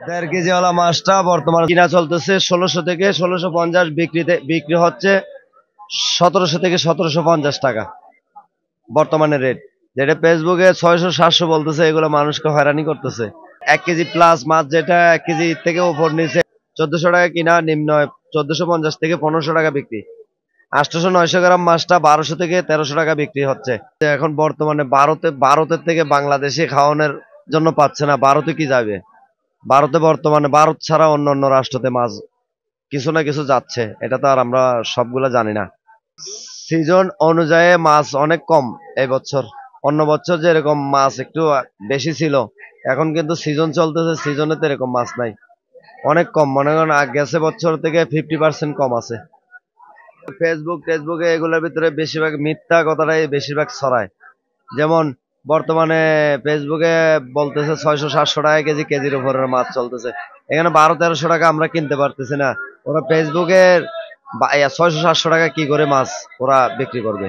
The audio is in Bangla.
1.5 কেজি ওলা মাছটা বর্তমানে কিনা চলতেছে 1600 থেকে 1650, বিক্রি হচ্ছে 1700 থেকে 1750 টাকা বর্তমানে রেট। যেটা ফেসবুকে 600 700 বলতেছে, এগুলো মানুষকে হয়রানি করতেছে। 1 কেজি প্লাস মাছ, যেটা 1 কেজি থেকে উপর নিচে 1400 টাকা কিনা, নিম্ন 1450 থেকে 1500 টাকা বিক্রি। 800 900 গ্রাম মাছটা 1200 থেকে 1300 টাকা বিক্রি হচ্ছে। এখন বর্তমানে ভারতের থেকে বাংলাদেশে খাওয়ানোর জন্য পাচ্ছে না, ভারতে কি যাবে? বর্তমানে ভারত ছাড়া অন্য অন্য রাষ্ট্রতে মাছ কিছু না কিছু যাচ্ছে, এটা তো আর আমরা সবগুলা জানি না। সিজন অনুযায়ী মাছ অনেক কম এই বছর। অন্য বছর যেরকম মাছ একটু বেশি ছিল, এখন কিন্তু সিজন চলতেছে, সিজনে তো এরকম মাছ নাই, অনেক কম। মনে করেন গেছে বছর থেকে 50% কম আছে। টেসবুকে এগুলোর ভিতরে বেশিরভাগ মিথ্যা কথাটাই বেশিরভাগ ছড়ায়। যেমন বর্তমানে ফেসবুকে বলতেছে 600 700 টাকা কেজি, কেজির উপরের মাছ চলতেছে। এখানে 1200 1300 টাকা আমরা কিনতে পারতেছি না। ওরা ফেসবুকে 600 700 টাকা কি করে মাছ ওরা বিক্রি করবে?